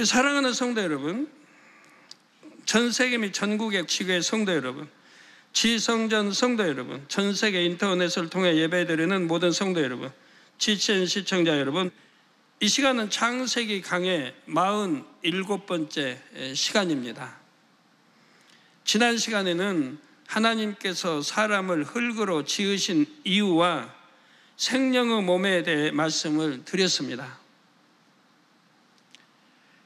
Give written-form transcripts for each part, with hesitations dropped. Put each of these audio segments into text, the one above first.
사랑하는 성도 여러분, 전 세계 및 전국의 지교회 성도 여러분, 지성전 성도 여러분, 전 세계 인터넷을 통해 예배드리는 모든 성도 여러분, GCN 시청자 여러분, 이 시간은 창세기 강의 47번째 시간입니다. 지난 시간에는 하나님께서 사람을 흙으로 지으신 이유와 생명의 몸에 대해 말씀을 드렸습니다.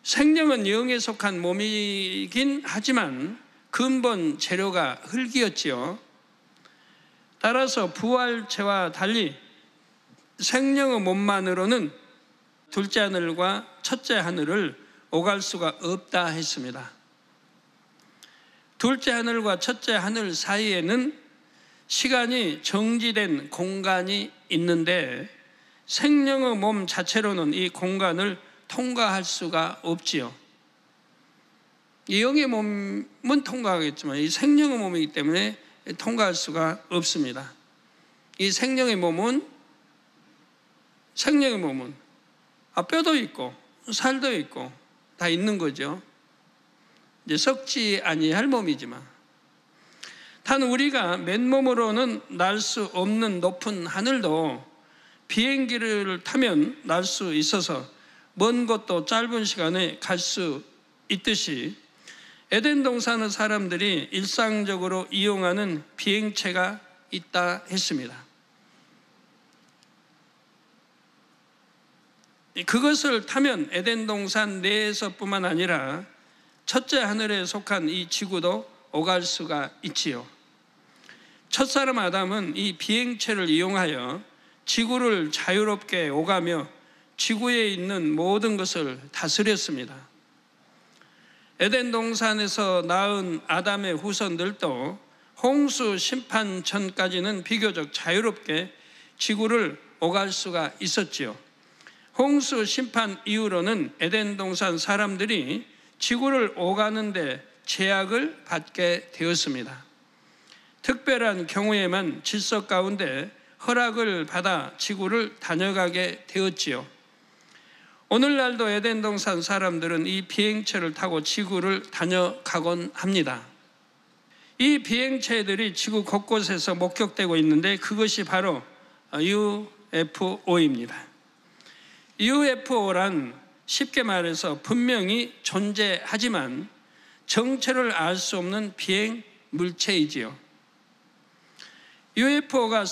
생명은 영에 속한 몸이긴 하지만 근본 재료가 흙이었지요. 따라서 부활체와 달리 생명의 몸만으로는 둘째 하늘과 첫째 하늘을 오갈 수가 없다 했습니다. 둘째 하늘과 첫째 하늘 사이에는 시간이 정지된 공간이 있는데 생명의 몸 자체로는 이 공간을 통과할 수가 없지요. 이 영의 몸은 통과하겠지만 이 생명의 몸이기 때문에 통과할 수가 없습니다. 이 생명의 몸은 뼈도 있고 살도 있고 다 있는 거죠. 이제 썩지 아니할 몸이지만 단 우리가 맨몸으로는 날 수 없는 높은 하늘도 비행기를 타면 날 수 있어서 먼 곳도 짧은 시간에 갈 수 있듯이 에덴 동산의 사람들이 일상적으로 이용하는 비행체가 있다 했습니다. 그것을 타면 에덴 동산 내에서뿐만 아니라 첫째 하늘에 속한 이 지구도 오갈 수가 있지요. 첫사람 아담은 이 비행체를 이용하여 지구를 자유롭게 오가며 지구에 있는 모든 것을 다스렸습니다. 에덴 동산에서 낳은 아담의 후손들도 홍수 심판 전까지는 비교적 자유롭게 지구를 오갈 수가 있었지요. 홍수 심판 이후로는 에덴 동산 사람들이 지구를 오가는데 제약을 받게 되었습니다. 특별한 경우에만 질서 가운데 허락을 받아 지구를 다녀가게 되었지요. 오늘날도 에덴 동산 사람들은 이 비행체를 타고 지구를 다녀가곤 합니다. 이 비행체들이 지구 곳곳에서 목격되고 있는데 그것이 바로 UFO입니다. UFO란 쉽게 말해서 분명히 존재하지만 정체를 알 수 없는 비행 물체이지요. UFO가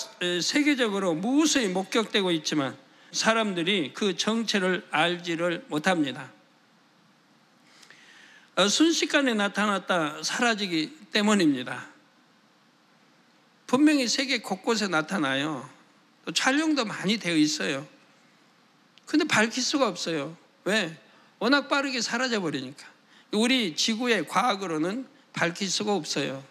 세계적으로 무수히 목격되고 있지만 사람들이 그 정체를 알지를 못합니다. 순식간에 나타났다 사라지기 때문입니다. 분명히 세계 곳곳에 나타나요. 또 촬영도 많이 되어 있어요. 근데 밝힐 수가 없어요. 왜? 워낙 빠르게 사라져 버리니까. 우리 지구의 과학으로는 밝힐 수가 없어요.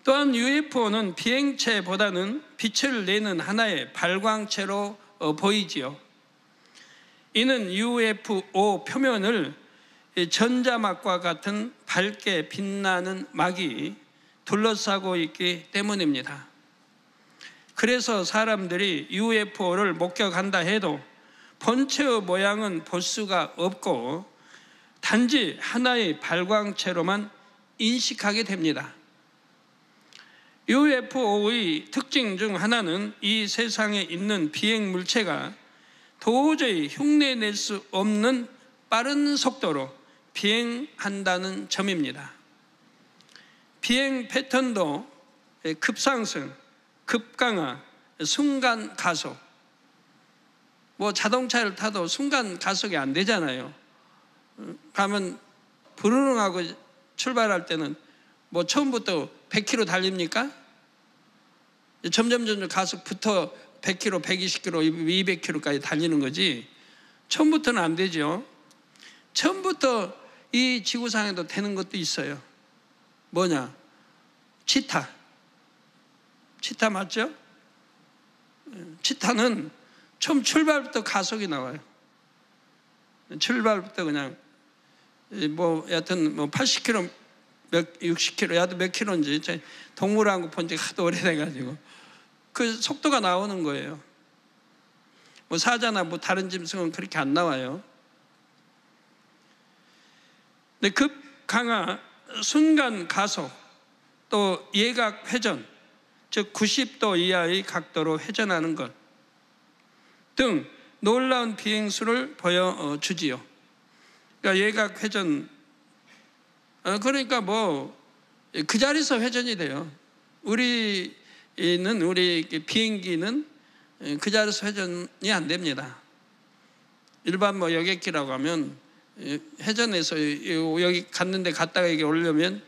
또한 UFO는 비행체보다는 빛을 내는 하나의 발광체로 보이지요. 이는 UFO 표면을 전자막과 같은 밝게 빛나는 막이 둘러싸고 있기 때문입니다. 그래서 사람들이 UFO를 목격한다 해도 본체의 모양은 볼 수가 없고 단지 하나의 발광체로만 인식하게 됩니다. UFO의 특징 중 하나는 이 세상에 있는 비행 물체가 도저히 흉내낼 수 없는 빠른 속도로 비행한다는 점입니다. 비행 패턴도 급상승, 급강하, 순간 가속. 자동차를 타도 순간 가속이 안 되잖아요. 가면 부르릉하고 출발할 때는 처음부터 100km 달립니까? 점점 가속부터 100km, 120km, 200km까지 달리는 거지 처음부터는 안 되죠. 처음부터 이 지구상에도 되는 것도 있어요. 뭐냐? 치타 맞죠? 치타는 처음 출발부터 가속이 나와요. 출발부터 그냥 여하튼 80km, 60km, 야도 몇 킬로인지 동물하고 본 지 하도 오래돼가지고 그 속도가 나오는 거예요. 뭐 사자나 뭐 다른 짐승은 그렇게 안 나와요. 근데 급 강하, 순간 가속, 또 예각 회전, 즉 90도 이하의 각도로 회전하는 것 등 놀라운 비행수를 보여주지요. 그러니까 예각 회전, 그러니까 뭐 그 자리에서 회전이 돼요. 우리 비행기는 그 자리에서 회전이 안 됩니다. 일반 뭐 여객기라고 하면 회전해서 여기 갔는데 갔다가 여기 오려면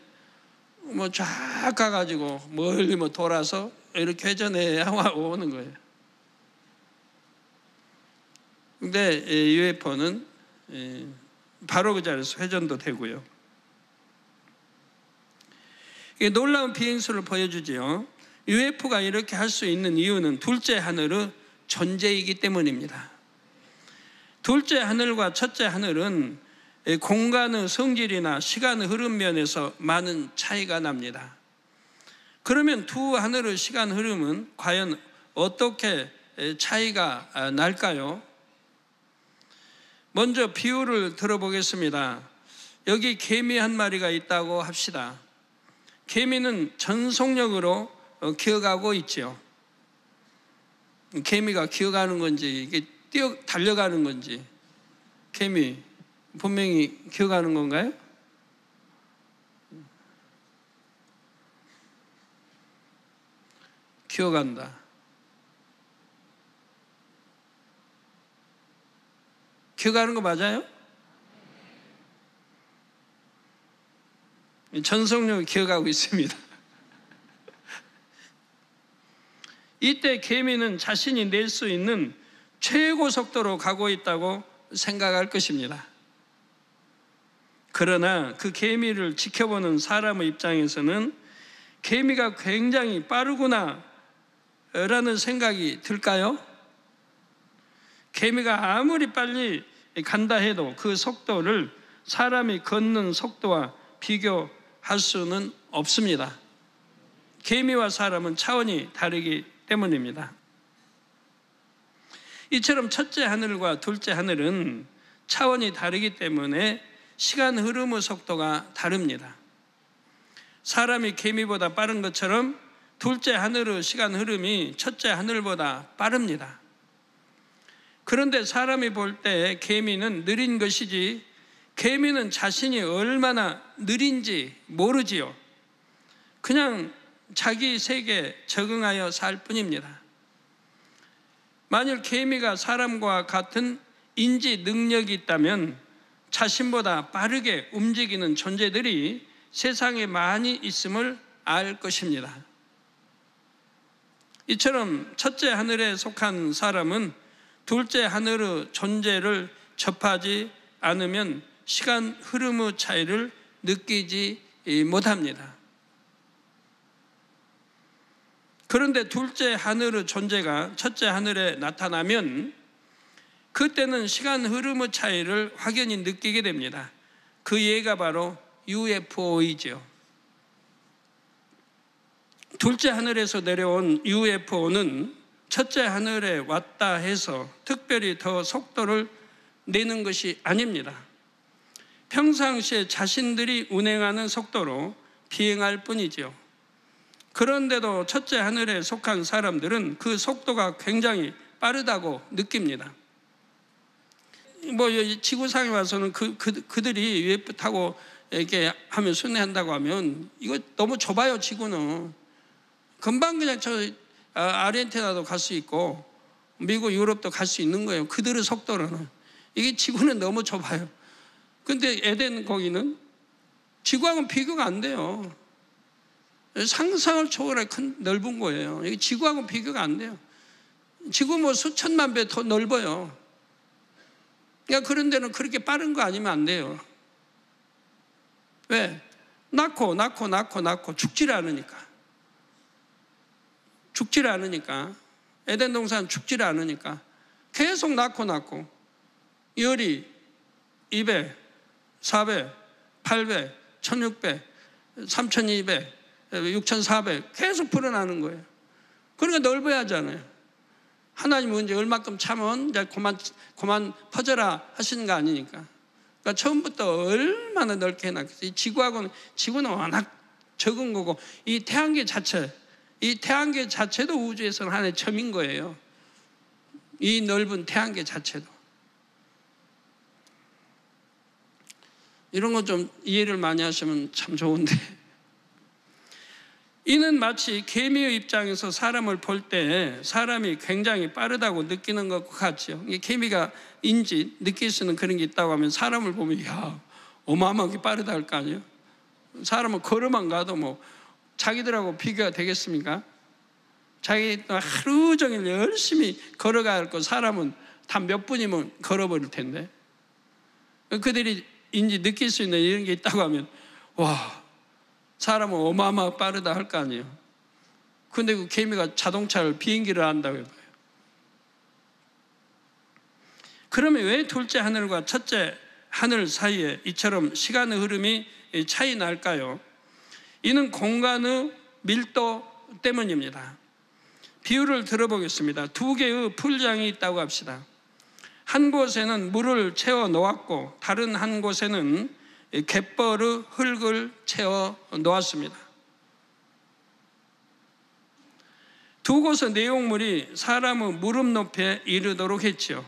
뭐 쫙 가가지고 멀리 뭐 돌아서 이렇게 회전해 오는 거예요. 근데 UFO는 바로 그 자리에서 회전도 되고요. 이게 놀라운 비행수를 보여주지요. UFO가 이렇게 할 수 있는 이유는 둘째 하늘의 존재이기 때문입니다. 둘째 하늘과 첫째 하늘은 공간의 성질이나 시간의 흐름 면에서 많은 차이가 납니다. 그러면 두 하늘의 시간 흐름은 과연 어떻게 차이가 날까요? 먼저 비유를 들어보겠습니다. 여기 개미 한 마리가 있다고 합시다. 개미는 전속력으로 기어가고 있죠. 개미가 기어가는 건지 이게 달려가는 건지, 개미 분명히 기어가는 건가요? 기어간다. 기어가는 거 맞아요? 전속력을 기어가고 있습니다. 이때 개미는 자신이 낼 수 있는 최고 속도로 가고 있다고 생각할 것입니다. 그러나 그 개미를 지켜보는 사람의 입장에서는 개미가 굉장히 빠르구나 라는 생각이 들까요? 개미가 아무리 빨리 간다 해도 그 속도를 사람이 걷는 속도와 비교할 수는 없습니다. 개미와 사람은 차원이 다르기 때문입니다. 이처럼 첫째 하늘과 둘째 하늘은 차원이 다르기 때문에 시간 흐름의 속도가 다릅니다. 사람이 개미보다 빠른 것처럼 둘째 하늘의 시간 흐름이 첫째 하늘보다 빠릅니다. 그런데 사람이 볼 때 개미는 느린 것이지 개미는 자신이 얼마나 느린지 모르지요. 그냥 자기 세계에 적응하여 살 뿐입니다. 만일 개미가 사람과 같은 인지 능력이 있다면 자신보다 빠르게 움직이는 존재들이 세상에 많이 있음을 알 것입니다. 이처럼 첫째 하늘에 속한 사람은 둘째 하늘의 존재를 접하지 않으면 시간 흐름의 차이를 느끼지 못합니다. 그런데 둘째 하늘의 존재가 첫째 하늘에 나타나면 그때는 시간 흐름의 차이를 확연히 느끼게 됩니다. 그 예가 바로 UFO이죠. 둘째 하늘에서 내려온 UFO는 첫째 하늘에 왔다 해서 특별히 더 속도를 내는 것이 아닙니다. 평상시에 자신들이 운행하는 속도로 비행할 뿐이죠. 그런데도 첫째 하늘에 속한 사람들은 그 속도가 굉장히 빠르다고 느낍니다. 뭐 지구상에 와서는 그들이 UFO 타고 이렇게 하면 순회한다고 하면 이거 너무 좁아요. 지구는 금방 그냥 저 아르헨티나도 갈 수 있고 미국, 유럽도 갈 수 있는 거예요. 그들의 속도로는. 이게 지구는 너무 좁아요. 근데 에덴 거기는 지구하고는 비교가 안 돼요. 상상을 초월해 큰 넓은 거예요. 이게 지구하고는 비교가 안 돼요. 지구 뭐 수천만 배 더 넓어요. 그러니까 그런 데는 그렇게 빠른 거 아니면 안 돼요. 왜? 낳고 죽지를 않으니까. 죽지를 않으니까. 에덴 동산 죽지를 않으니까. 계속 낳고 열이 2배, 4배, 8배, 1600, 3200, 6400 계속 불어나는 거예요. 그러니까 넓어야 하잖아요. 하나님은 이제 얼마큼 참은 이제 그만 퍼져라 하시는 거 아니니까. 그러니까 처음부터 얼마나 넓게 해놨겠어요. 이 지구는 워낙 적은 거고, 이 태양계 자체도 우주에서는 하나의 점인 거예요. 이 넓은 태양계 자체도. 이런 거 좀 이해를 많이 하시면 참 좋은데, 이는 마치 개미의 입장에서 사람을 볼 때 사람이 굉장히 빠르다고 느끼는 것과 같죠. 개미가 느낄 수 있는 그런 게 있다고 하면 사람을 보면 야, 어마어마하게 빠르다 할 거 아니에요. 사람은 걸어만 가도 뭐 자기들하고 비교가 되겠습니까? 자기 하루 종일 열심히 걸어가야 할 거 사람은 단 몇 분이면 걸어버릴 텐데, 그들이 느낄 수 있는 이런 게 있다고 하면 와, 사람은 어마어마하게 빠르다 할 거 아니에요. 근데 그 개미가 비행기를 한다고 해봐요. 그러면 왜 둘째 하늘과 첫째 하늘 사이에 이처럼 시간의 흐름이 차이 날까요? 이는 공간의 밀도 때문입니다. 비유를 들어보겠습니다. 두 개의 풀장이 있다고 합시다. 한 곳에는 물을 채워 놓았고 다른 한 곳에는 갯벌의 흙을 채워 놓았습니다. 두 곳의 내용물이 사람의 무릎 높이에 이르도록 했지요.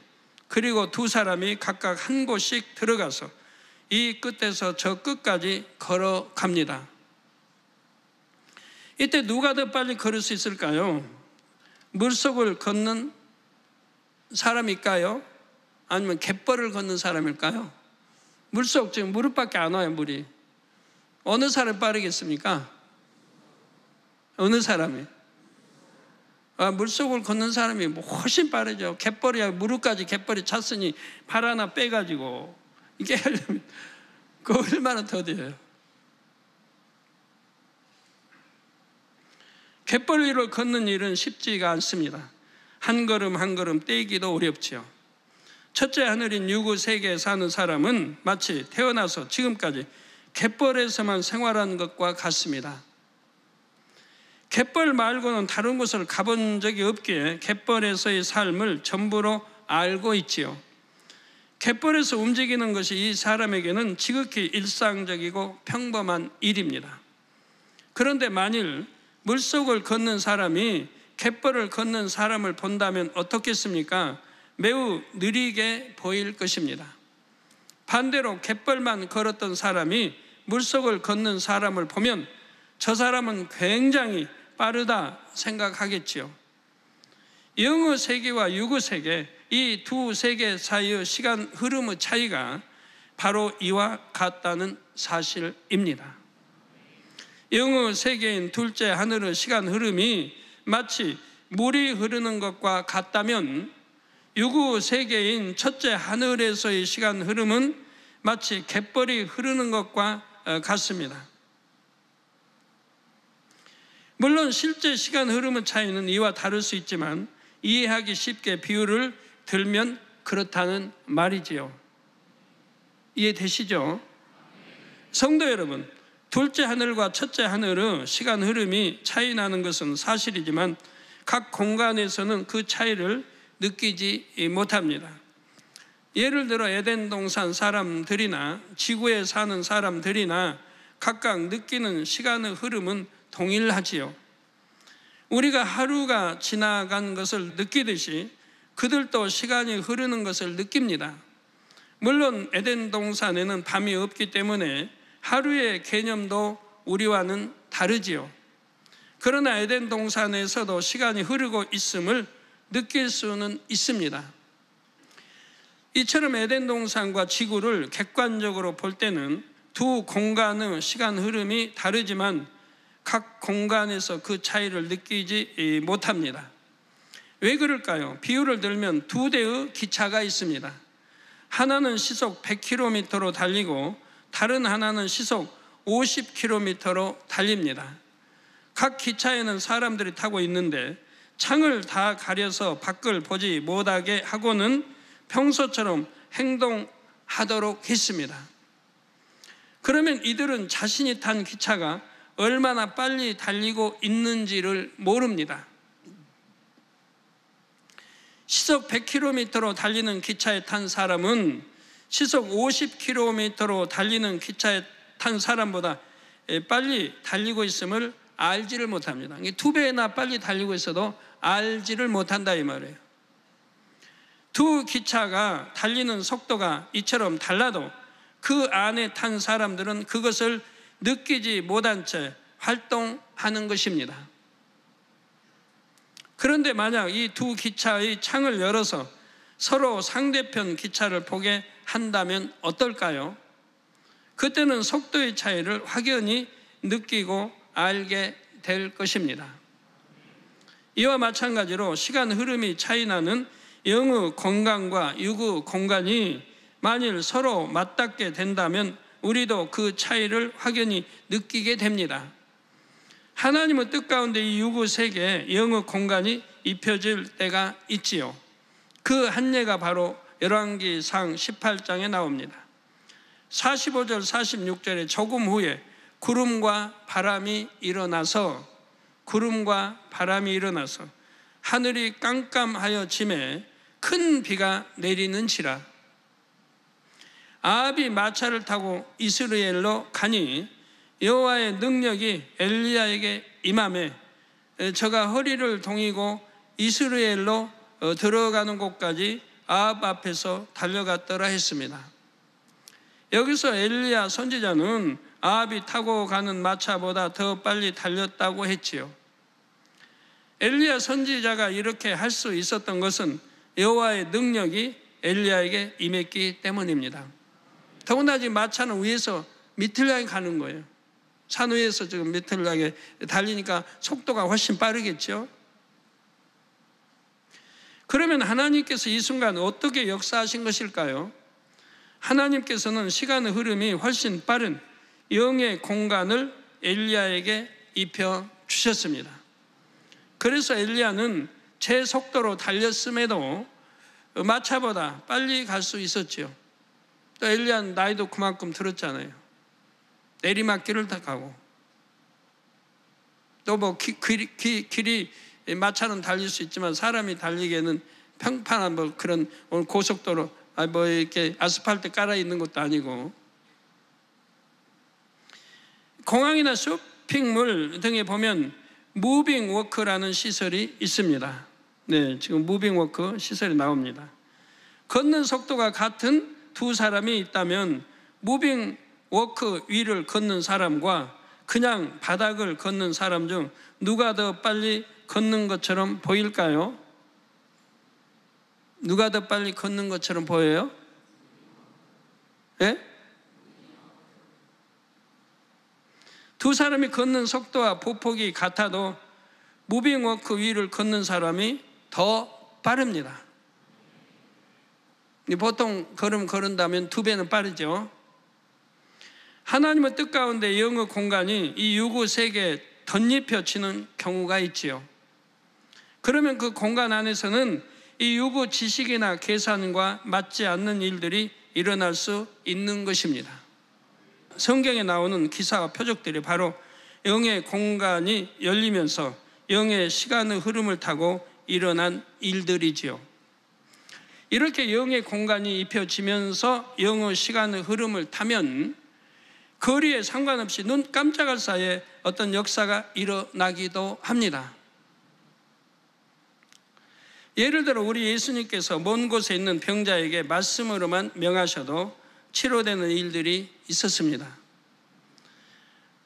그리고 두 사람이 각각 한 곳씩 들어가서 이 끝에서 저 끝까지 걸어갑니다. 이때 누가 더 빨리 걸을 수 있을까요? 물속을 걷는 사람일까요? 아니면 갯벌을 걷는 사람일까요? 물속 지금 무릎밖에 안 와요, 물이. 어느 사람이 빠르겠습니까? 어느 사람이? 물속을 걷는 사람이 훨씬 빠르죠. 무릎까지 갯벌이 찼으니 발 하나 빼가지고 이게 하려면 그 얼마나 더뎌요. 갯벌 위를 걷는 일은 쉽지가 않습니다. 한 걸음 한 걸음 떼기도 어렵지요. 첫째 하늘인 유구 세계에 사는 사람은 마치 태어나서 지금까지 갯벌에서만 생활한 것과 같습니다. 갯벌 말고는 다른 곳을 가본 적이 없기에 갯벌에서의 삶을 전부로 알고 있지요. 갯벌에서 움직이는 것이 이 사람에게는 지극히 일상적이고 평범한 일입니다. 그런데 만일 물속을 걷는 사람이 갯벌을 걷는 사람을 본다면 어떻겠습니까? 매우 느리게 보일 것입니다. 반대로 갯벌만 걸었던 사람이 물속을 걷는 사람을 보면 저 사람은 굉장히 빠르다 생각하겠지요. 영의 세계와 육의 세계, 이 두 세계 사이의 시간 흐름의 차이가 바로 이와 같다는 사실입니다. 영의 세계인 둘째 하늘의 시간 흐름이 마치 물이 흐르는 것과 같다면 육의 세계인 첫째 하늘에서의 시간 흐름은 마치 갯벌이 흐르는 것과 같습니다. 물론 실제 시간 흐름의 차이는 이와 다를 수 있지만 이해하기 쉽게 비유를 들면 그렇다는 말이지요. 이해되시죠? 성도 여러분, 둘째 하늘과 첫째 하늘의 시간 흐름이 차이 나는 것은 사실이지만 각 공간에서는 그 차이를 느끼지 못합니다. 예를 들어 에덴 동산 사람들이나 지구에 사는 사람들이나 각각 느끼는 시간의 흐름은 동일하지요. 우리가 하루가 지나간 것을 느끼듯이 그들도 시간이 흐르는 것을 느낍니다. 물론 에덴 동산에는 밤이 없기 때문에 하루의 개념도 우리와는 다르지요. 그러나 에덴 동산에서도 시간이 흐르고 있음을 느낄 수는 있습니다. 이처럼 에덴 동산과 지구를 객관적으로 볼 때는 두 공간의 시간 흐름이 다르지만 각 공간에서 그 차이를 느끼지 못합니다. 왜 그럴까요? 비유를 들면 두 대의 기차가 있습니다. 하나는 시속 100km로 달리고 다른 하나는 시속 50km로 달립니다. 각 기차에는 사람들이 타고 있는데 창을 다 가려서 밖을 보지 못하게 하고는 평소처럼 행동하도록 했습니다. 그러면 이들은 자신이 탄 기차가 얼마나 빨리 달리고 있는지를 모릅니다. 시속 100km로 달리는 기차에 탄 사람은 시속 50km로 달리는 기차에 탄 사람보다 빨리 달리고 있음을 알지를 못합니다. 2배나 빨리 달리고 있어도 알지를 못한다 이 말이에요. 두 기차가 달리는 속도가 이처럼 달라도 그 안에 탄 사람들은 그것을 느끼지 못한 채 활동하는 것입니다. 그런데 만약 이 두 기차의 창을 열어서 서로 상대편 기차를 보게 한다면 어떨까요? 그때는 속도의 차이를 확연히 느끼고 알게 될 것입니다. 이와 마찬가지로 시간 흐름이 차이나는 영의 공간과 육의 공간이 만일 서로 맞닿게 된다면 우리도 그 차이를 확연히 느끼게 됩니다. 하나님의 뜻 가운데 이 육의 세계에 영의 공간이 입혀질 때가 있지요. 그 한 예가 바로 열왕기상 18장에 나옵니다. 45절 46절에 조금 후에 구름과 바람이 일어나서 하늘이 깜깜하여 짐에 큰 비가 내리는지라. 아합이 마차를 타고 이스라엘로 가니 여호와의 능력이 엘리야에게 임하매 저가 허리를 동이고 이스라엘로 들어가는 곳까지 아합 앞에서 달려갔더라 했습니다. 여기서 엘리야 선지자는 아합이 타고 가는 마차보다 더 빨리 달렸다고 했지요. 엘리야 선지자가 이렇게 할 수 있었던 것은 여호와의 능력이 엘리야에게 임했기 때문입니다. 더군다나 지금 마차는 위에서 밑을 향해 가는 거예요. 산 위에서 지금 밑을 향해 달리니까 속도가 훨씬 빠르겠죠. 그러면 하나님께서 이 순간 어떻게 역사하신 것일까요? 하나님께서는 시간의 흐름이 훨씬 빠른 영의 공간을 엘리야에게 입혀 주셨습니다. 그래서 엘리야는 제 속도로 달렸음에도 마차보다 빨리 갈 수 있었죠. 또 엘리야는 나이도 그만큼 들었잖아요. 내리막길을 다 가고 또 뭐 길이 마차는 달릴 수 있지만 사람이 달리기에는 평판한 뭐 그런 고속도로 뭐 이렇게 아스팔트 깔아 있는 것도 아니고, 공항이나 쇼핑몰 등에 보면 무빙 워크라는 시설이 있습니다. 네, 지금 무빙 워크 시설이 나옵니다. 걷는 속도가 같은 두 사람이 있다면 무빙 워크 위를 걷는 사람과 그냥 바닥을 걷는 사람 중 누가 더 빨리 걷는 것처럼 보일까요? 누가 더 빨리 걷는 것처럼 보여요? 예? 두 사람이 걷는 속도와 보폭이 같아도 무빙워크 위를 걷는 사람이 더 빠릅니다. 보통 걸은다면 2배는 빠르죠. 하나님의 뜻 가운데 영의 공간이 이 육의 세계에 덧입혀지는 경우가 있지요. 그러면 그 공간 안에서는 이 육의 지식이나 계산과 맞지 않는 일들이 일어날 수 있는 것입니다. 성경에 나오는 기사와 표적들이 바로 영의 공간이 열리면서 영의 시간의 흐름을 타고 일어난 일들이지요. 이렇게 영의 공간이 입혀지면서 영의 시간의 흐름을 타면 거리에 상관없이 눈 깜짝할 사이에 어떤 역사가 일어나기도 합니다. 예를 들어 우리 예수님께서 먼 곳에 있는 병자에게 말씀으로만 명하셔도 치료되는 일들이 있었습니다.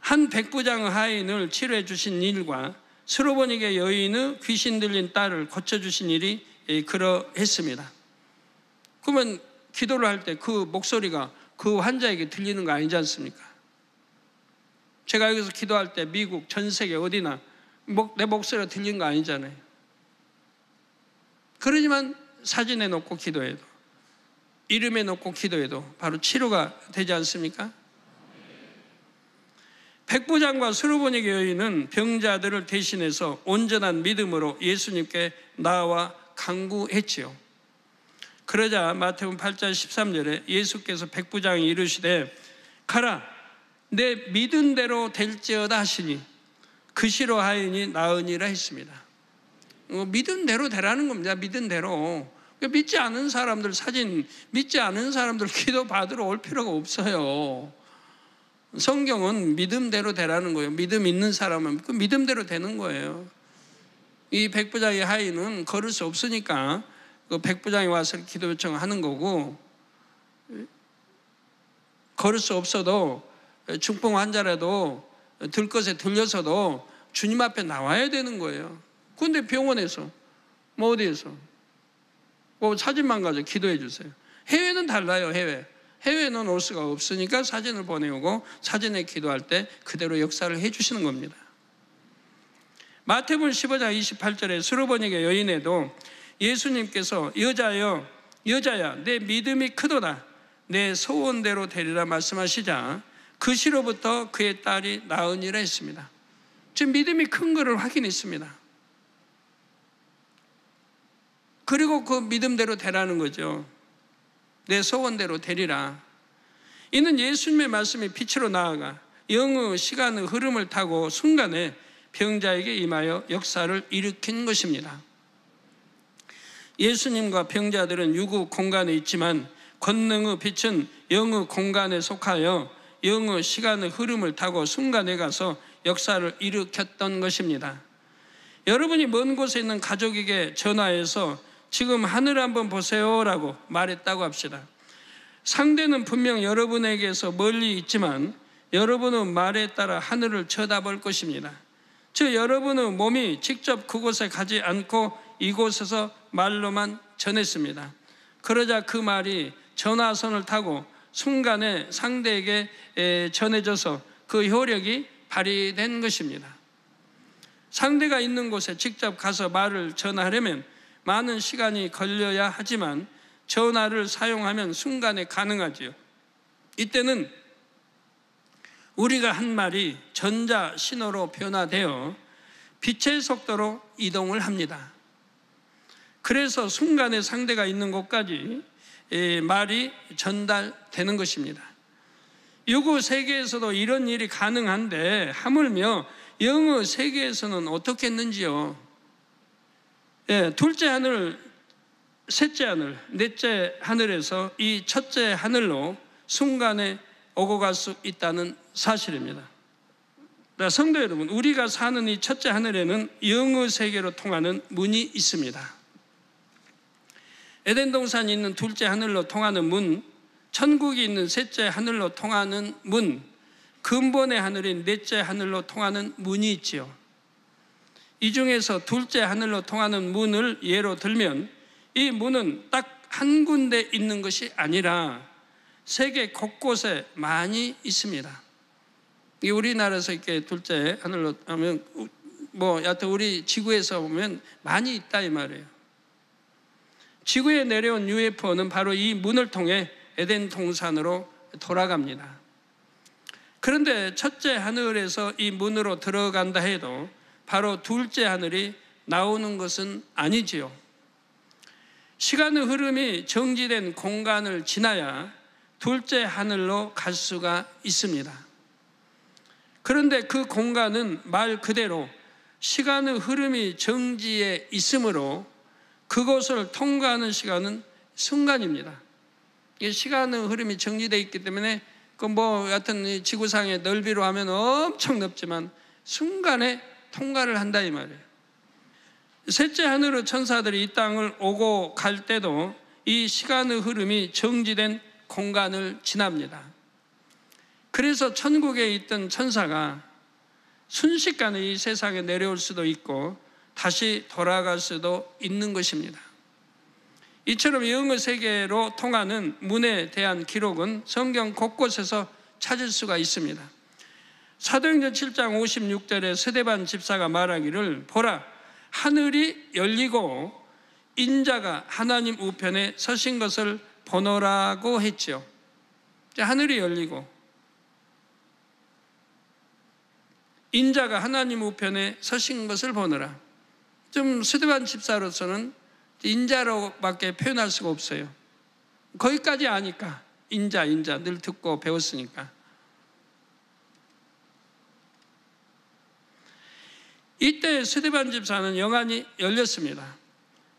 한 백부장의 하인을 치료해 주신 일과 스로보니게 여인의 귀신 들린 딸을 고쳐주신 일이 그러했습니다. 그러면 기도를 할 때 그 목소리가 그 환자에게 들리는 거 아니지 않습니까? 제가 여기서 기도할 때 미국 전 세계 어디나 내 목소리가 들리는 거 아니잖아요. 그러지만 사진에 놓고 기도해도, 이름에 놓고 기도해도 바로 치료가 되지 않습니까? 백부장과 스로보니게 여인은 병자들을 대신해서 온전한 믿음으로 예수님께 나와 간구했지요. 그러자 마태복음 8장 13절에 예수께서 백부장이 이르시되 가라 내 믿은 대로 될지어다 하시니 그 시로 하인이 나으니라 했습니다. 믿음대로 되라는 겁니다. 믿음대로. 믿지 않은 사람들 사진, 믿지 않은 사람들 기도 받으러 올 필요가 없어요. 성경은 믿음대로 되라는 거예요. 믿음 있는 사람은 그 믿음대로 되는 거예요. 이 백부장의 하인은 걸을 수 없으니까 그 백부장이 와서 기도 요청하는 거고, 걸을 수 없어도 중풍 환자라도 들것에 들려서도 주님 앞에 나와야 되는 거예요. 그런데 병원에서 뭐 어디에서 뭐 사진만 가지고 기도해 주세요. 해외는 달라요. 해외는 올 수가 없으니까 사진을 보내오고 사진에 기도할 때 그대로 역사를 해 주시는 겁니다. 마태복음 15장 28절에 수르보니게 여인에도 예수님께서 여자야 내 믿음이 크도다 내 소원대로 되리라 말씀하시자 그 시로부터 그의 딸이 나으니라 했습니다. 지금 믿음이 큰 것을 확인했습니다. 그리고 그 믿음대로 되라는 거죠. 내 소원대로 되리라. 이는 예수님의 말씀이 빛으로 나아가 영의 시간의 흐름을 타고 순간에 병자에게 임하여 역사를 일으킨 것입니다. 예수님과 병자들은 유구 공간에 있지만 권능의 빛은 영의 공간에 속하여 영의 시간의 흐름을 타고 순간에 가서 역사를 일으켰던 것입니다. 여러분이 먼 곳에 있는 가족에게 전화해서 지금 하늘 한번 보세요라고 말했다고 합시다. 상대는 분명 여러분에게서 멀리 있지만 여러분의 말에 따라 하늘을 쳐다볼 것입니다. 즉 여러분의 몸이 직접 그곳에 가지 않고 이곳에서 말로만 전했습니다. 그러자 그 말이 전화선을 타고 순간에 상대에게 전해져서 그 효력이 발휘된 것입니다. 상대가 있는 곳에 직접 가서 말을 전하려면 많은 시간이 걸려야 하지만 전화를 사용하면 순간에 가능하지요. 이때는 우리가 한 말이 전자 신호로 변화되어 빛의 속도로 이동을 합니다. 그래서 순간에 상대가 있는 곳까지 말이 전달되는 것입니다. 유구 세계에서도 이런 일이 가능한데 하물며 영의 세계에서는 어떻게 했는지요. 둘째 하늘, 셋째 하늘, 넷째 하늘에서 이 첫째 하늘로 순간에 오고 갈 수 있다는 사실입니다. 성도 여러분, 우리가 사는 이 첫째 하늘에는 영의 세계로 통하는 문이 있습니다. 에덴 동산이 있는 둘째 하늘로 통하는 문, 천국이 있는 셋째 하늘로 통하는 문, 근본의 하늘인 넷째 하늘로 통하는 문이 있지요. 이 중에서 둘째 하늘로 통하는 문을 예로 들면 이 문은 딱 한 군데 있는 것이 아니라 세계 곳곳에 많이 있습니다. 우리나라에서 이렇게 둘째 하늘로 하면 여하튼 우리 지구에서 보면 많이 있다 이 말이에요. 지구에 내려온 UFO는 바로 이 문을 통해 에덴 동산으로 돌아갑니다. 그런데 첫째 하늘에서 이 문으로 들어간다 해도 바로 둘째 하늘이 나오는 것은 아니지요. 시간의 흐름이 정지된 공간을 지나야 둘째 하늘로 갈 수가 있습니다. 그런데 그 공간은 말 그대로 시간의 흐름이 정지해 있으므로 그곳을 통과하는 시간은 순간입니다. 시간의 흐름이 정지되어 있기 때문에 여하튼 지구상의 넓이로 하면 엄청 넓지만 순간에 통과를 한다 이 말이에요. 셋째 하늘의 천사들이 이 땅을 오고 갈 때도 이 시간의 흐름이 정지된 공간을 지납니다. 그래서 천국에 있던 천사가 순식간에 이 세상에 내려올 수도 있고 다시 돌아갈 수도 있는 것입니다. 이처럼 영의 세계로 통하는 문에 대한 기록은 성경 곳곳에서 찾을 수가 있습니다. 사도행전 7장 56절에 스데반 집사가 말하기를 보라 하늘이 열리고 인자가 하나님 우편에 서신 것을 보노라고 했죠. 하늘이 열리고 인자가 하나님 우편에 서신 것을 보노라. 좀 스데반 집사로서는 인자로밖에 표현할 수가 없어요. 거기까지 아니까 인자 늘 듣고 배웠으니까. 이때 스데반 집사는 영안이 열렸습니다.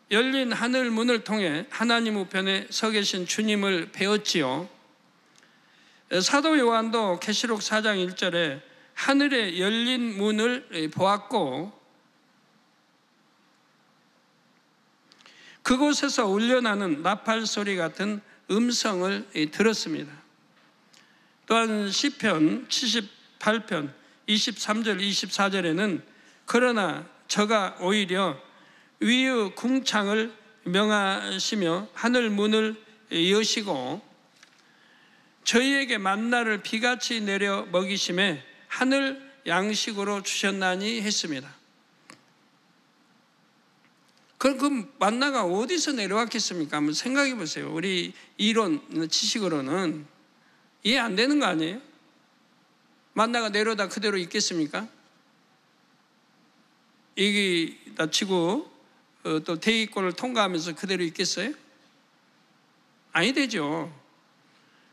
열린 하늘 문을 통해 하나님 우편에 서 계신 주님을 배웠지요. 사도 요한도 계시록 4장 1절에 하늘에 열린 문을 보았고 그곳에서 울려나는 나팔 소리 같은 음성을 들었습니다. 또한 시편 78편 23절 24절에는 그러나 저가 오히려 위의 궁창을 명하시며 하늘 문을 여시고 저희에게 만나를 비같이 내려 먹이심에 하늘 양식으로 주셨나니 했습니다. 그럼 만나가 어디서 내려왔겠습니까? 한번 생각해 보세요. 우리 이론 지식으로는 이해 안 되는 거 아니에요? 만나가 내려다 그대로 있겠습니까? 이기다 치고 또 대기권을 통과하면서 그대로 있겠어요? 아니 되죠.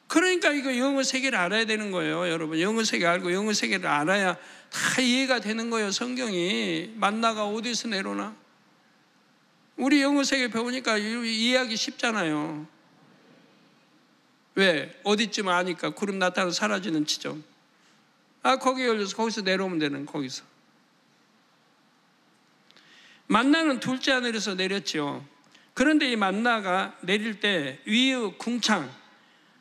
그러니까 이거 영어 세계를 알아야 되는 거예요. 여러분 영어 세계 알고 영어 세계를 알아야 다 이해가 되는 거예요. 성경이 만나가 어디서 내려오나? 우리 영어 세계 배우니까 이해하기 쉽잖아요. 왜? 어디쯤 아니까 구름 나타나서 사라지는 지점. 거기 열려서 거기서 내려오면 되는 거기서. 만나는 둘째 하늘에서 내렸죠. 그런데 이 만나가 내릴 때 위의 궁창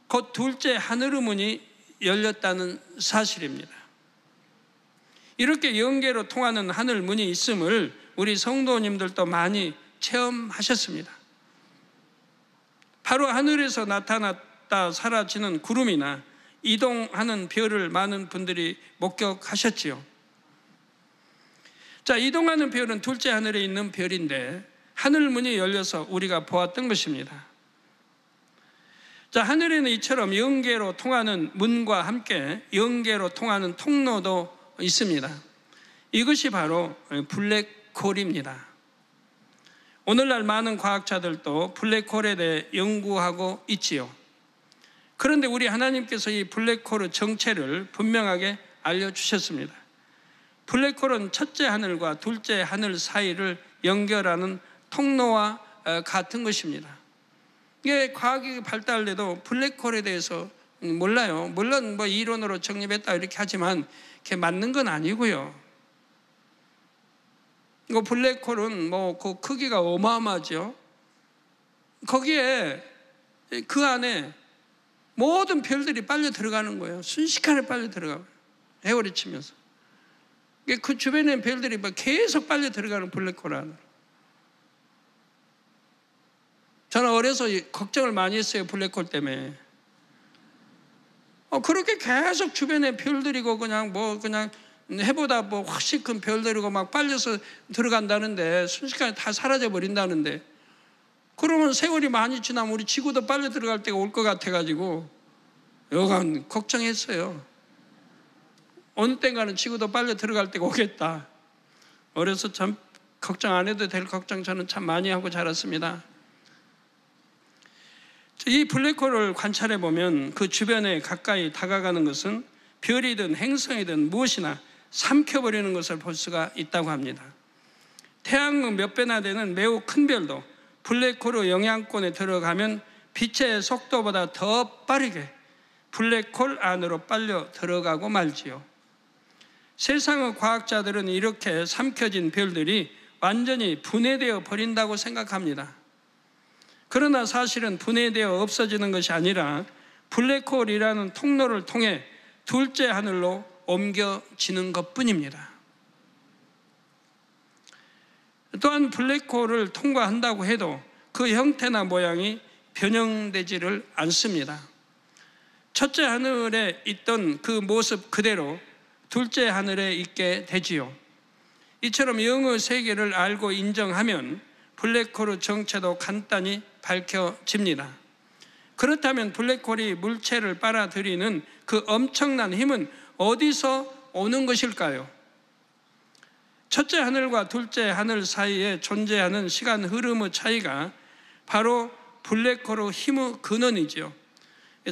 곧 둘째 하늘의 문이 열렸다는 사실입니다. 이렇게 영계로 통하는 하늘 문이 있음을 우리 성도님들도 많이 체험하셨습니다. 바로 하늘에서 나타났다 사라지는 구름이나 이동하는 별을 많은 분들이 목격하셨지요. 자, 이동하는 별은 둘째 하늘에 있는 별인데 하늘 문이 열려서 우리가 보았던 것입니다. 자, 하늘에는 이처럼 영계로 통하는 문과 함께 영계로 통하는 통로도 있습니다. 이것이 바로 블랙홀입니다. 오늘날 많은 과학자들도 블랙홀에 대해 연구하고 있지요. 그런데 우리 하나님께서 이 블랙홀의 정체를 분명하게 알려주셨습니다. 블랙홀은 첫째 하늘과 둘째 하늘 사이를 연결하는 통로와 같은 것입니다. 이게 과학이 발달돼도 블랙홀에 대해서 몰라요. 물론 뭐 이론으로 정립했다 이렇게 하지만 그게 맞는 건 아니고요. 이거 블랙홀은 뭐 그 크기가 어마어마하죠. 거기에 그 안에 모든 별들이 빨려 들어가는 거예요. 순식간에 빨려 들어가요. 해오리 치면서. 그 주변에 별들이 계속 빨려 들어가는 블랙홀 안으로. 저는 어려서 걱정을 많이 했어요. 블랙홀 때문에. 그렇게 계속 주변에 별들이고 그냥 해보다 훨씬 큰 별들이고 막 빨려서 들어간다는데 순식간에 다 사라져 버린다는데 그러면 세월이 많이 지나면 우리 지구도 빨려 들어갈 때가 올 것 같아가지고 여간 걱정했어요. 어느 땐가는 지구도 빨려 들어갈 때가 오겠다. 어려서 참 걱정 안 해도 될 걱정 저는 참 많이 하고 자랐습니다. 이 블랙홀을 관찰해 보면 그 주변에 가까이 다가가는 것은 별이든 행성이든 무엇이나 삼켜버리는 것을 볼 수가 있다고 합니다. 태양의 몇 배나 되는 매우 큰 별도 블랙홀의 영향권에 들어가면 빛의 속도보다 더 빠르게 블랙홀 안으로 빨려 들어가고 말지요. 세상의 과학자들은 이렇게 삼켜진 별들이 완전히 분해되어 버린다고 생각합니다. 그러나 사실은 분해되어 없어지는 것이 아니라 블랙홀이라는 통로를 통해 둘째 하늘로 옮겨지는 것뿐입니다. 또한 블랙홀을 통과한다고 해도 그 형태나 모양이 변형되지를 않습니다. 첫째 하늘에 있던 그 모습 그대로 둘째 하늘에 있게 되지요. 이처럼 영의 세계를 알고 인정하면 블랙홀의 정체도 간단히 밝혀집니다. 그렇다면 블랙홀이 물체를 빨아들이는 그 엄청난 힘은 어디서 오는 것일까요? 첫째 하늘과 둘째 하늘 사이에 존재하는 시간 흐름의 차이가 바로 블랙홀의 힘의 근원이죠.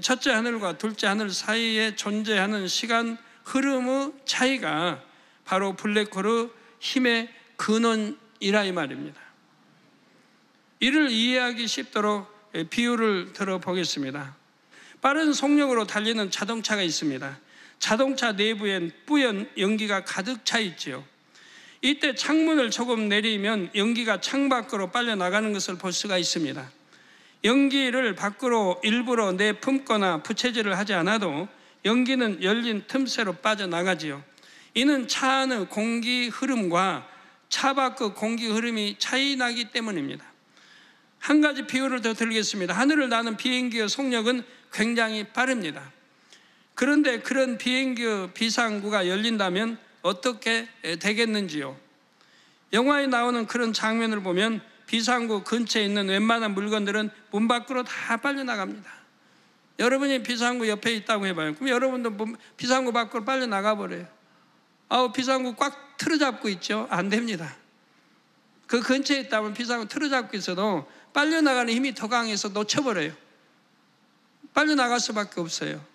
첫째 하늘과 둘째 하늘 사이에 존재하는 시간 흐름의 차이가 바로 블랙홀의 힘의 근원이라 이 말입니다. 이를 이해하기 쉽도록 비유를 들어보겠습니다. 빠른 속력으로 달리는 자동차가 있습니다. 자동차 내부엔 뿌연 연기가 가득 차 있지요. 이때 창문을 조금 내리면 연기가 창밖으로 빨려나가는 것을 볼 수가 있습니다. 연기를 밖으로 일부러 내뿜거나 부채질을 하지 않아도 연기는 열린 틈새로 빠져나가지요. 이는 차 안의 공기 흐름과 차 밖의 공기 흐름이 차이 나기 때문입니다. 한 가지 비유를 더 드리겠습니다. 하늘을 나는 비행기의 속력은 굉장히 빠릅니다. 그런데 그런 비행기의 비상구가 열린다면 어떻게 되겠는지요? 영화에 나오는 그런 장면을 보면 비상구 근처에 있는 웬만한 물건들은 문 밖으로 다 빨려나갑니다. 여러분이 비상구 옆에 있다고 해봐요. 그럼 여러분도 비상구 밖으로 빨려나가버려요. 비상구 꽉 틀어잡고 있죠? 안 됩니다. 그 근처에 있다면 비상구 틀어잡고 있어도 빨려나가는 힘이 더 강해서 놓쳐버려요. 빨려나갈 수밖에 없어요.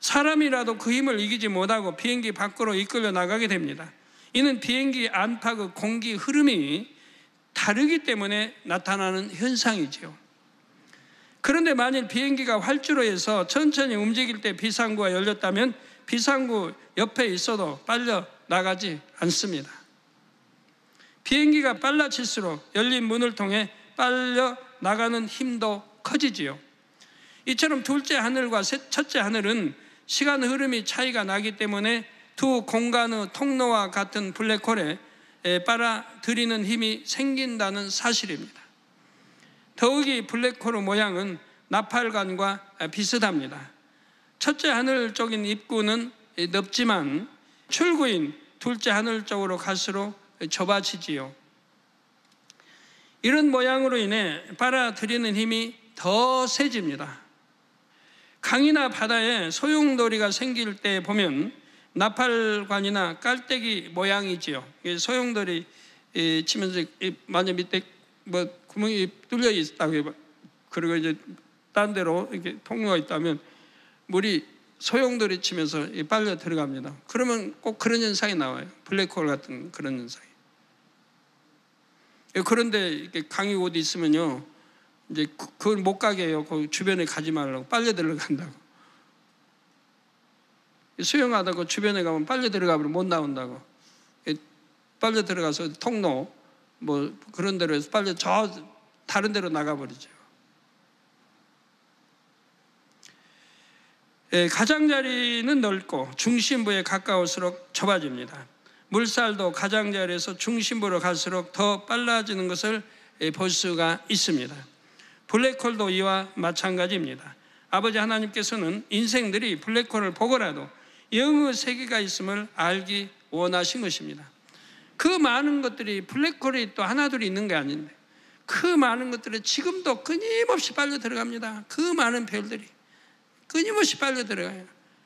사람이라도 그 힘을 이기지 못하고 비행기 밖으로 이끌려 나가게 됩니다. 이는 비행기 안팎의 공기 흐름이 다르기 때문에 나타나는 현상이지요. 그런데 만일 비행기가 활주로에서 천천히 움직일 때 비상구가 열렸다면 비상구 옆에 있어도 빨려 나가지 않습니다. 비행기가 빨라질수록 열린 문을 통해 빨려 나가는 힘도 커지지요. 이처럼 둘째 하늘과 첫째 하늘은 시간 흐름이 차이가 나기 때문에 두 공간의 통로와 같은 블랙홀에 빨아들이는 힘이 생긴다는 사실입니다. 더욱이 블랙홀의 모양은 나팔관과 비슷합니다. 첫째 하늘 쪽인 입구는 넓지만 출구인 둘째 하늘 쪽으로 갈수록 좁아지지요. 이런 모양으로 인해 빨아들이는 힘이 더 세집니다. 강이나 바다에 소용돌이가 생길 때 보면 나팔관이나 깔때기 모양이지요. 소용돌이 치면서 만약 밑에 구멍이 뚫려 있다고 해봐. 그리고 이제 딴 데로 이렇게 통로가 있다면 물이 소용돌이 치면서 빨려 들어갑니다. 그러면 꼭 그런 현상이 나와요. 블랙홀 같은 그런 현상이. 그런데 이렇게 강이 어디 있으면요, 이제 그걸 못 가게 해요. 그 주변에 가지 말라고, 빨려 들어간다고. 수영하다가 주변에 가면 빨려 들어가면 못 나온다고. 빨려 들어가서 통로 그런 데로 해서 빨려 다른 데로 나가버리죠. 가장자리는 넓고 중심부에 가까울수록 좁아집니다. 물살도 가장자리에서 중심부로 갈수록 더 빨라지는 것을 볼 수가 있습니다. 블랙홀도 이와 마찬가지입니다. 아버지 하나님께서는 인생들이 블랙홀을 보고라도 영의 세계가 있음을 알기 원하신 것입니다. 그 많은 것들이 블랙홀이 또 하나둘이 있는 게 아닌데 그 많은 것들이 지금도 끊임없이 빨려 들어갑니다. 그 많은 별들이 끊임없이 빨려 들어가요.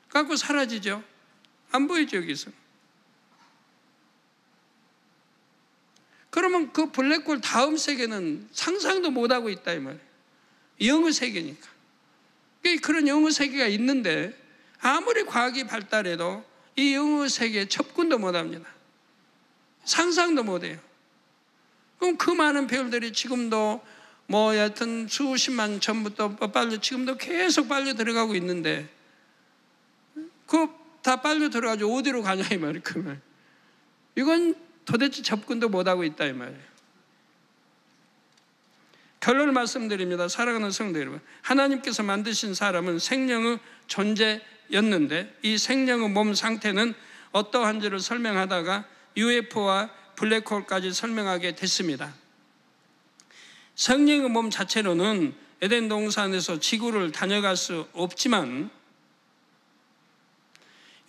갖고 사라지죠. 안 보이죠, 여기서. 그러면 그 블랙홀 다음 세계는 상상도 못하고 있다 이 말이에요. 영의 세계니까. 그런 영의 세계가 있는데 아무리 과학이 발달해도 이 영의 세계에 접근도 못합니다. 상상도 못해요. 그럼 그 많은 별들이 지금도 여하튼 수십만 전부터 지금도 계속 빨려 들어가고 있는데 그 다 빨려 들어가지고 어디로 가냐 이 말이에요. 그 말. 이건 도대체 접근도 못하고 있다 이 말이에요. 결론을 말씀드립니다. 사랑하는 성도 여러분, 하나님께서 만드신 사람은 생명의 존재였는데 이 생명의 몸 상태는 어떠한지를 설명하다가 UFO와 블랙홀까지 설명하게 됐습니다. 성령의 몸 자체로는 에덴 동산에서 지구를 다녀갈 수 없지만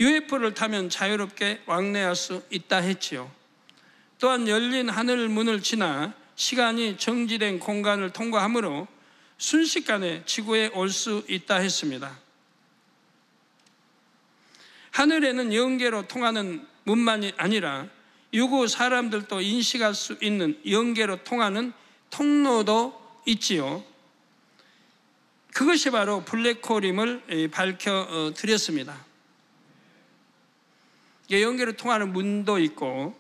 UFO를 타면 자유롭게 왕래할 수 있다 했지요. 또한 열린 하늘 문을 지나 시간이 정지된 공간을 통과하므로 순식간에 지구에 올 수 있다 했습니다. 하늘에는 영계로 통하는 문만이 아니라 유구 사람들도 인식할 수 있는 영계로 통하는 통로도 있지요. 그것이 바로 블랙홀임을 밝혀드렸습니다. 연계로 통하는 문도 있고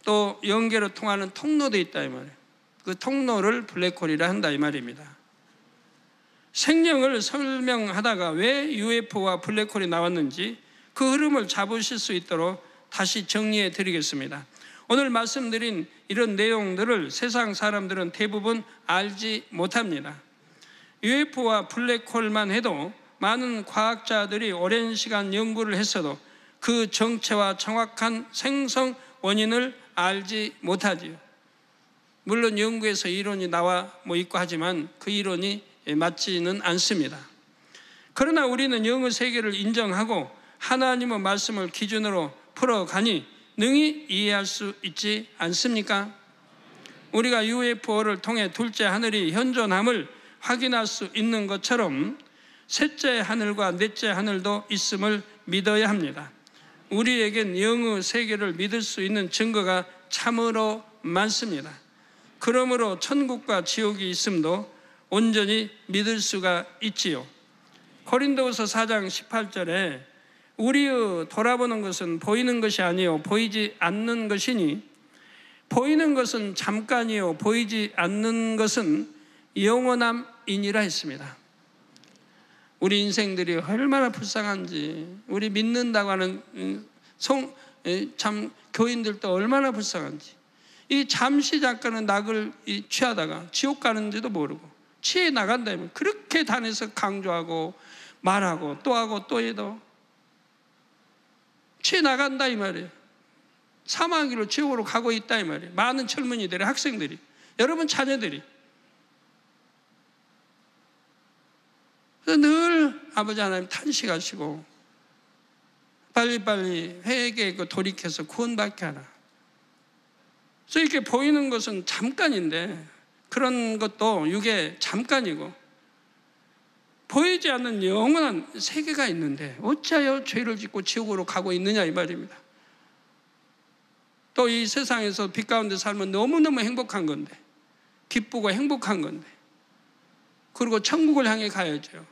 또 연계로 통하는 통로도 있다 이 말이에요. 그 통로를 블랙홀이라 한다 이 말입니다. 생명을 설명하다가 왜 UFO와 블랙홀이 나왔는지 그 흐름을 잡으실 수 있도록 다시 정리해 드리겠습니다. 오늘 말씀드린 이런 내용들을 세상 사람들은 대부분 알지 못합니다. UFO와 블랙홀만 해도 많은 과학자들이 오랜 시간 연구를 했어도 그 정체와 정확한 생성 원인을 알지 못하지요. 물론 연구에서 이론이 나와 있고 하지만 그 이론이 맞지는 않습니다. 그러나 우리는 영의 세계를 인정하고 하나님의 말씀을 기준으로 풀어가니 능히 이해할 수 있지 않습니까? 우리가 UFO를 통해 둘째 하늘이 현존함을 확인할 수 있는 것처럼 셋째 하늘과 넷째 하늘도 있음을 믿어야 합니다. 우리에겐 영의 세계를 믿을 수 있는 증거가 참으로 많습니다. 그러므로 천국과 지옥이 있음도 온전히 믿을 수가 있지요. 고린도후서 4장 18절에 우리의 돌아보는 것은 보이는 것이 아니요 보이지 않는 것이니 보이는 것은 잠깐이요 보이지 않는 것은 영원함이니라 했습니다. 우리 인생들이 얼마나 불쌍한지, 우리 믿는다고 하는 참 교인들도 얼마나 불쌍한지, 이 잠시 잠깐은 낙을 취하다가 지옥 가는지도 모르고 취해 나간다면 그렇게 단에서 강조하고 말하고 또 하고 또 해도 취해 나간다 이 말이에요. 사망하기로 지옥으로 가고 있다 이 말이에요. 많은 젊은이들이, 학생들이, 여러분 자녀들이. 늘 아버지 하나님 탄식하시고 빨리빨리 회개하고 돌이켜서 구원받게 하라. 그래서 이렇게 보이는 것은 잠깐인데 그런 것도 이게 잠깐이고 보이지 않는 영원한 세계가 있는데 어찌하여 죄를 짓고 지옥으로 가고 있느냐 이 말입니다. 또 이 세상에서 빛 가운데 살면 너무너무 행복한 건데, 기쁘고 행복한 건데, 그리고 천국을 향해 가야죠.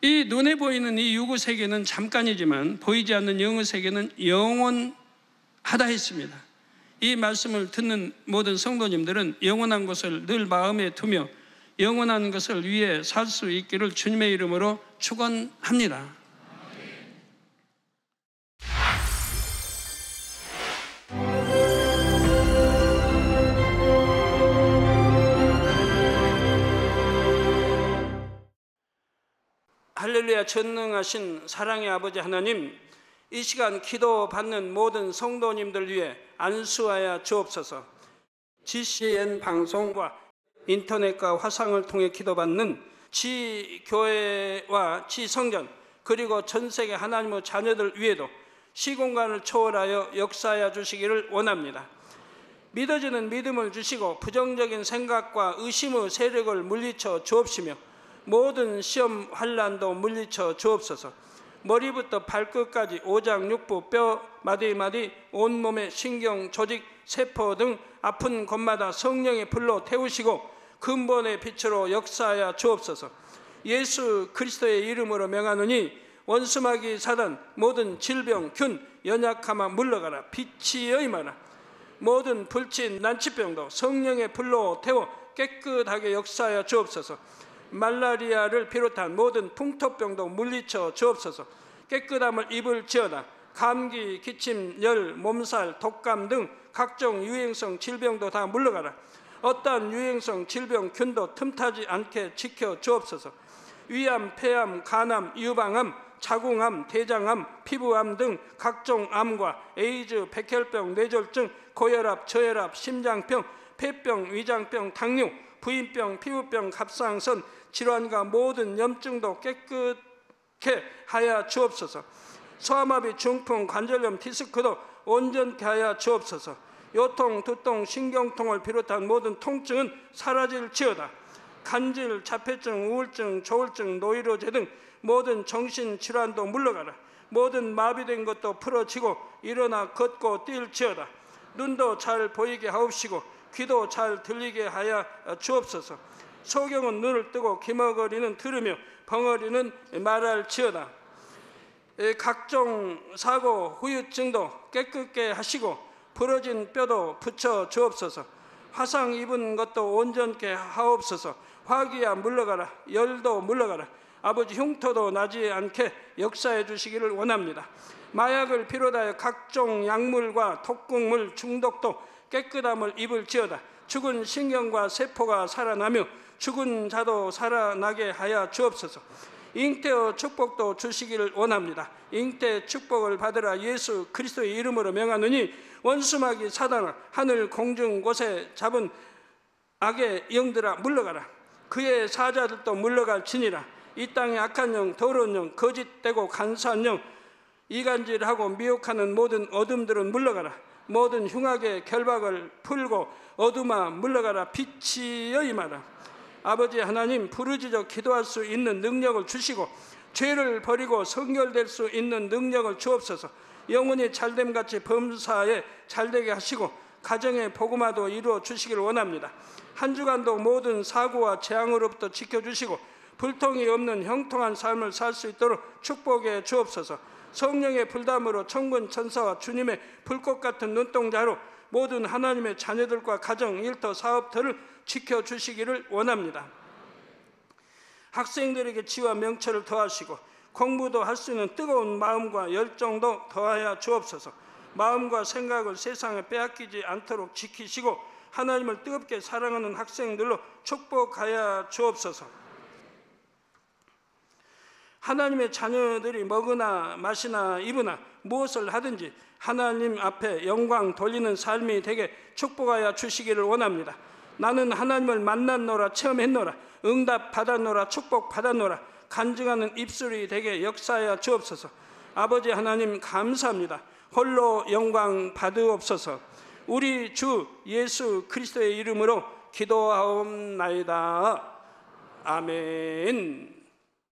이 눈에 보이는 이 유구 세계는 잠깐이지만 보이지 않는 영의 세계는 영원하다 했습니다. 이 말씀을 듣는 모든 성도님들은 영원한 것을 늘 마음에 두며 영원한 것을 위해 살 수 있기를 주님의 이름으로 축원합니다. 할렐루야. 전능하신 사랑의 아버지 하나님, 이 시간 기도받는 모든 성도님들 위해 안수하여 주옵소서. GCN 방송과 인터넷과 화상을 통해 기도받는 지교회와 지성전 그리고 전세계 하나님의 자녀들 위에도 시공간을 초월하여 역사하여 주시기를 원합니다. 믿어지는 믿음을 주시고 부정적인 생각과 의심의 세력을 물리쳐 주옵시며 모든 시험 환난도 물리쳐 주옵소서. 머리부터 발끝까지 오장육부 뼈 마디마디 온몸의 신경 조직 세포 등 아픈 곳마다 성령의 불로 태우시고 근본의 빛으로 역사하여 주옵소서. 예수 그리스도의 이름으로 명하노니 원수마귀 사단 모든 질병 균 연약함아 물러가라. 빛이 임하라. 모든 불친 난치병도 성령의 불로 태워 깨끗하게 역사하여 주옵소서. 말라리아를 비롯한 모든 풍토병도 물리쳐 주옵소서. 깨끗함을 입을지어다. 감기, 기침, 열, 몸살, 독감 등 각종 유행성 질병도 다 물러가라. 어떠한 유행성 질병 균도 틈타지 않게 지켜 주옵소서. 위암, 폐암, 간암, 유방암, 자궁암, 대장암, 피부암 등 각종 암과 에이즈, 백혈병, 뇌졸중, 고혈압, 저혈압, 심장병, 폐병, 위장병, 당뇨, 부인병, 피부병, 갑상선 질환과 모든 염증도 깨끗게 하여 주옵소서. 소아마비, 중풍, 관절염, 디스크도 온전케 하여 주옵소서. 요통, 두통, 신경통을 비롯한 모든 통증은 사라질지어다. 간질, 자폐증, 우울증, 조울증, 노이로제 등 모든 정신질환도 물러가라. 모든 마비된 것도 풀어지고 일어나 걷고 뛸지어다. 눈도 잘 보이게 하옵시고 귀도 잘 들리게 하여 주옵소서. 소경은 눈을 뜨고 기머거리는 들으며 벙어리는 말할지어다. 각종 사고 후유증도 깨끗게 하시고 부러진 뼈도 붙여 주옵소서. 화상 입은 것도 온전케 하옵소서. 화기야 물러가라. 열도 물러가라. 아버지 흉터도 나지 않게 역사해 주시기를 원합니다. 마약을 비롯하여 각종 약물과 독극물 중독도 깨끗함을 입을지어다. 죽은 신경과 세포가 살아나며 죽은 자도 살아나게 하여 주옵소서. 잉태의 축복도 주시기를 원합니다. 잉태 축복을 받으라. 예수 그리스도의 이름으로 명하노니 원수마귀 사단아 하늘 공중 곳에 잡은 악의 영들아 물러가라. 그의 사자들도 물러갈지니라. 이 땅의 악한 영, 더러운 영, 거짓되고 간사한 영, 이간질하고 미혹하는 모든 어둠들은 물러가라. 모든 흉악의 결박을 풀고 어둠아 물러가라. 빛이여 임하라. 아버지 하나님, 부르짖어 기도할 수 있는 능력을 주시고 죄를 버리고 성결될 수 있는 능력을 주옵소서. 영혼이 잘됨같이 범사에 잘되게 하시고 가정의 복음화도 이루어 주시길 원합니다. 한 주간도 모든 사고와 재앙으로부터 지켜주시고 불통이 없는 형통한 삶을 살 수 있도록 축복해 주옵소서. 성령의 불담으로 천군 천사와 주님의 불꽃 같은 눈동자로 모든 하나님의 자녀들과 가정, 일터, 사업들을 지켜주시기를 원합니다. 학생들에게 지혜와 명철을 더하시고 공부도 할 수 있는 뜨거운 마음과 열정도 더하여 주옵소서. 마음과 생각을 세상에 빼앗기지 않도록 지키시고 하나님을 뜨겁게 사랑하는 학생들로 축복하여 주옵소서. 하나님의 자녀들이 먹으나 마시나 입으나 무엇을 하든지 하나님 앞에 영광 돌리는 삶이 되게 축복하여 주시기를 원합니다. 나는 하나님을 만났노라, 체험했노라, 응답 받았노라, 축복 받았노라, 간증하는 입술이 되게 역사하여 주옵소서. 아버지 하나님 감사합니다. 홀로 영광 받으옵소서. 우리 주 예수 그리스도의 이름으로 기도하옵나이다. 아멘.